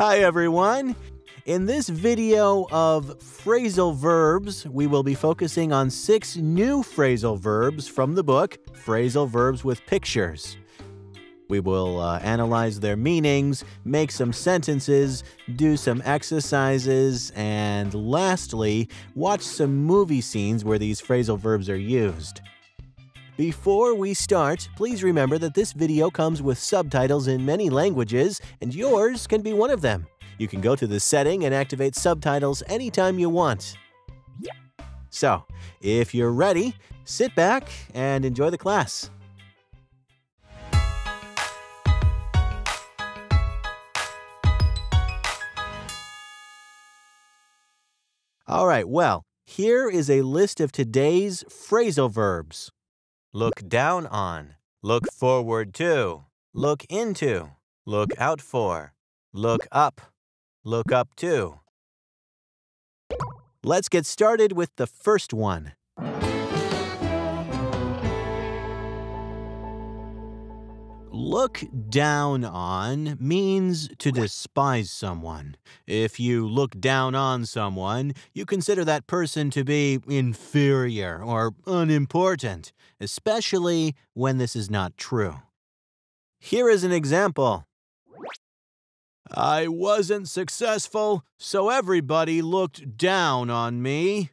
Hi, everyone. In this video of phrasal verbs, we will be focusing on 6 new phrasal verbs from the book, Phrasal Verbs with Pictures. We will analyze their meanings, make some sentences, do some exercises, and lastly, watch some movie scenes where these phrasal verbs are used. Before we start, please remember that this video comes with subtitles in many languages, and yours can be one of them. You can go to the setting and activate subtitles anytime you want. So, if you're ready, sit back and enjoy the class. All right, well, here is a list of today's phrasal verbs. Look down on, look forward to, look into, look out for, look up to. Let's get started with the first one. Look down on means to despise someone. If you look down on someone, you consider that person to be inferior or unimportant, especially when this is not true. Here is an example. I wasn't successful, so everybody looked down on me.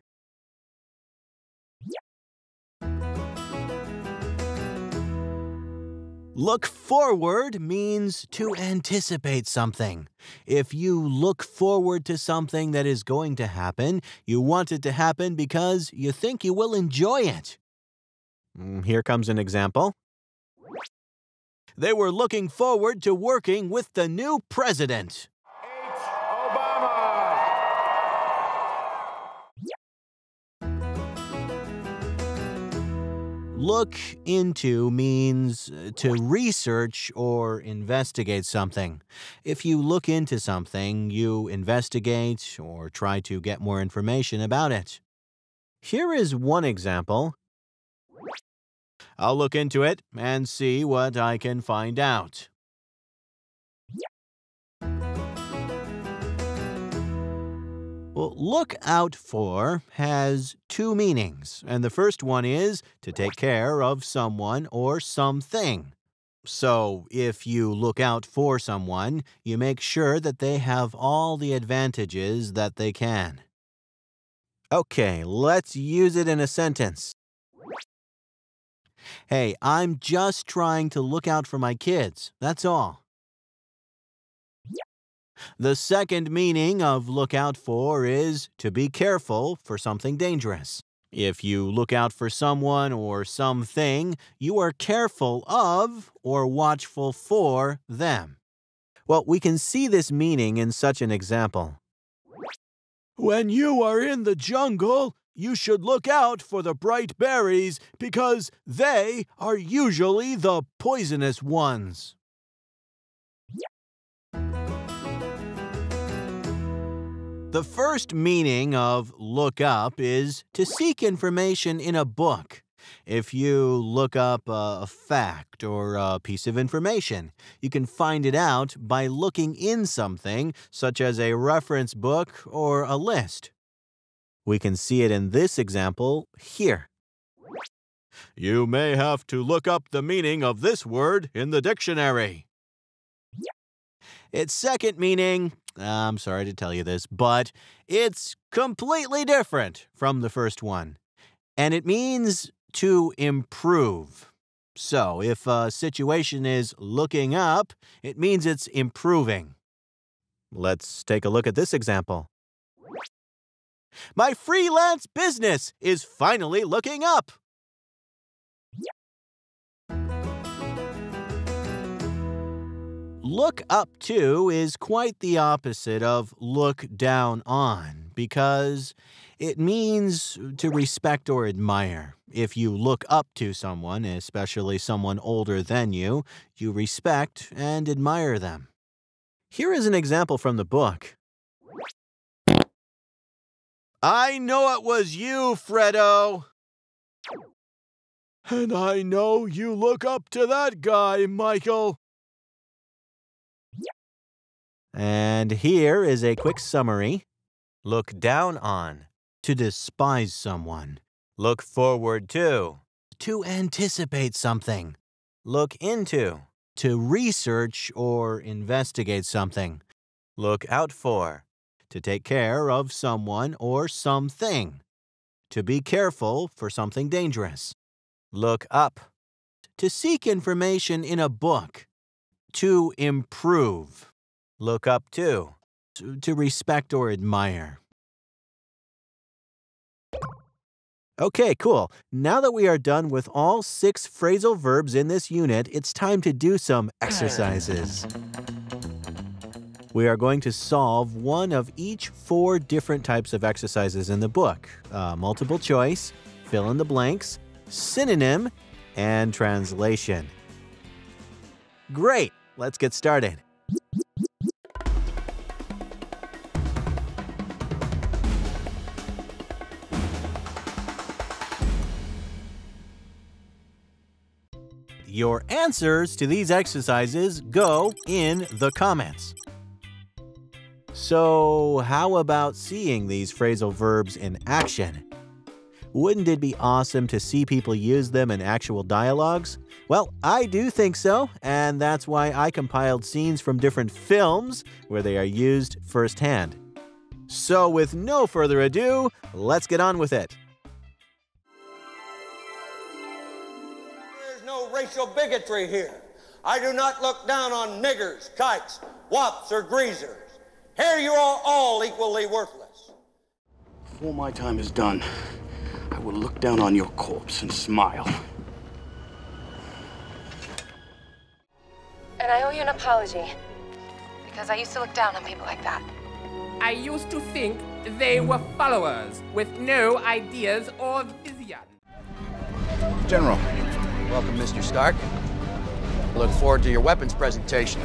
Look forward means to anticipate something. If you look forward to something that is going to happen, you want it to happen because you think you will enjoy it. Here comes an example. They were looking forward to working with the new president. Look into means to research or investigate something. If you look into something, you investigate or try to get more information about it. Here is one example. I'll look into it and see what I can find out. Well, look out for has 2 meanings, and the first one is to take care of someone or something. So, if you look out for someone, you make sure that they have all the advantages that they can. Okay, let's use it in a sentence. Hey, I'm just trying to look out for my kids, that's all. The second meaning of look out for is to be careful for something dangerous. If you look out for someone or something, you are careful of or watchful for them. Well, we can see this meaning in such an example. When you are in the jungle, you should look out for the bright berries because they are usually the poisonous ones. The first meaning of look up is to seek information in a book. If you look up a fact or a piece of information, you can find it out by looking in something, such as a reference book or a list. We can see it in this example here. You may have to look up the meaning of this word in the dictionary. Its second meaning, I'm sorry to tell you this, but it's completely different from the first one. And it means to improve. So, if a situation is looking up, it means it's improving. Let's take a look at this example. My freelance business is finally looking up. Look up to is quite the opposite of look down on because it means to respect or admire. If you look up to someone, especially someone older than you, you respect and admire them. Here is an example from the book. I know it was you, Fredo. And I know you look up to that guy, Michael. And here is a quick summary. Look down on, to despise someone. Look forward to anticipate something. Look into, to research or investigate something. Look out for, to take care of someone or something. To be careful for something dangerous. Look up, to seek information in a book. To improve. Look up to respect or admire. Okay, cool. Now that we are done with all 6 phrasal verbs in this unit, it's time to do some exercises. We are going to solve one of each 4 different types of exercises in the book. Multiple choice, fill in the blanks, synonym, and translation. Great! Let's get started. Your answers to these exercises go in the comments. So, how about seeing these phrasal verbs in action? Wouldn't it be awesome to see people use them in actual dialogues? Well, I do think so, and that's why I compiled scenes from different films where they are used firsthand. So, with no further ado, let's get on with it. No racial bigotry here. I do not look down on niggers, kikes, wops, or greasers. Here you are all equally worthless. Before my time is done, I will look down on your corpse and smile. And I owe you an apology, because I used to look down on people like that. I used to think they were followers with no ideas or vision. General. Welcome, Mr. Stark. Look forward to your weapons presentation.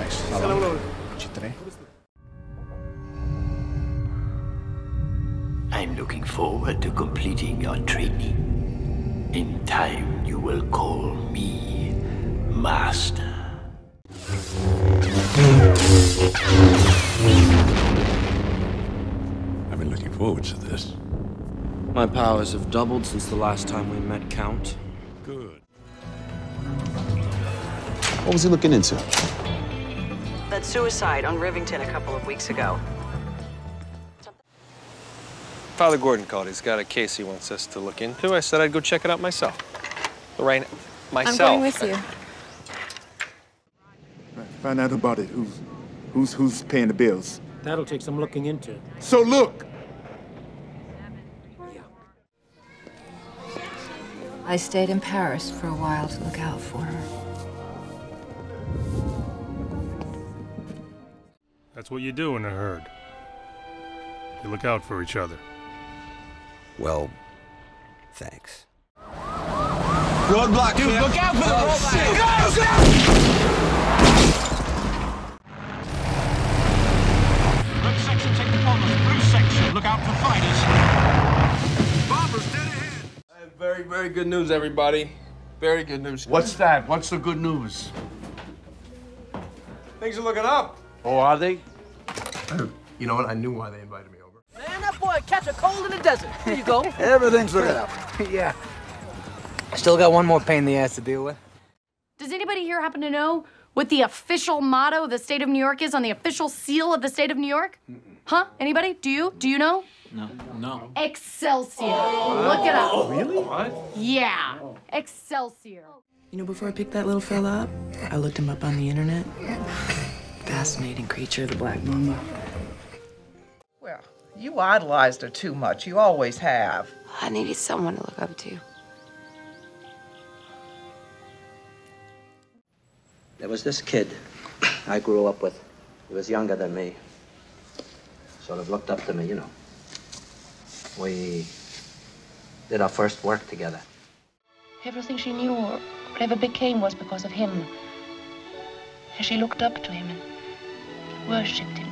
I'm looking forward to completing your training. In time, you will call me Master. I've been looking forward to this. My powers have doubled since the last time we met, Count. Good. What was he looking into? That suicide on Rivington a couple of weeks ago. Father Gordon called. He's got a case he wants us to look into. I said I'd go check it out myself. Lorraine, myself. I'm going with you. Find out about it. Who's paying the bills? That'll take some looking into. So look! I stayed in Paris for a while to look out for her. That's what you do in a herd. You look out for each other. Well, thanks. Roadblock, dude, look out for the roadblock! Go! Red section, take the bombers. Blue section, look out for fighters. Bombers dead ahead! I have very, very good news, everybody. Very good news. What's that? What's the good news? Things are looking up. Oh, are they? You know what? I knew why they invited me over. Man, that boy catch a cold in the desert. Here you go. Everything's looking up. Yeah. Still got one more pain in the ass to deal with. Does anybody here happen to know what the official motto of the state of New York is on the official seal of the state of New York? Huh? Anybody? Do you? Do you know? No. Excelsior. Look it up. Really? What? Yeah. Excelsior. You know, before I picked that little fella up, I looked him up on the internet. Fascinating creature, the Black Mamba. Well, you idolized her too much. You always have. I needed someone to look up to. There was this kid I grew up with. He was younger than me. Sort of looked up to me, you know. We did our first work together. Everything she knew or whatever became was because of him. And she looked up to him and worshipped him.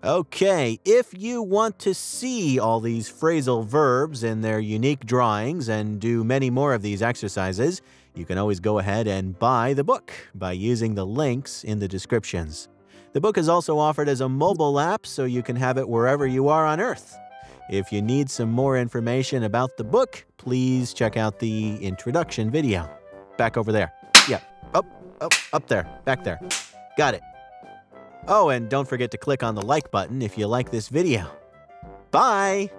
Okay, if you want to see all these phrasal verbs in their unique drawings and do many more of these exercises, You can always go ahead and buy the book by using the links in the descriptions. The book is also offered as a mobile app, so you can have it wherever you are on Earth. If you need some more information about the book, please check out the introduction video. Back over there. Yeah, up there, back there. Got it. Oh, and don't forget to click on the like button if you like this video. Bye!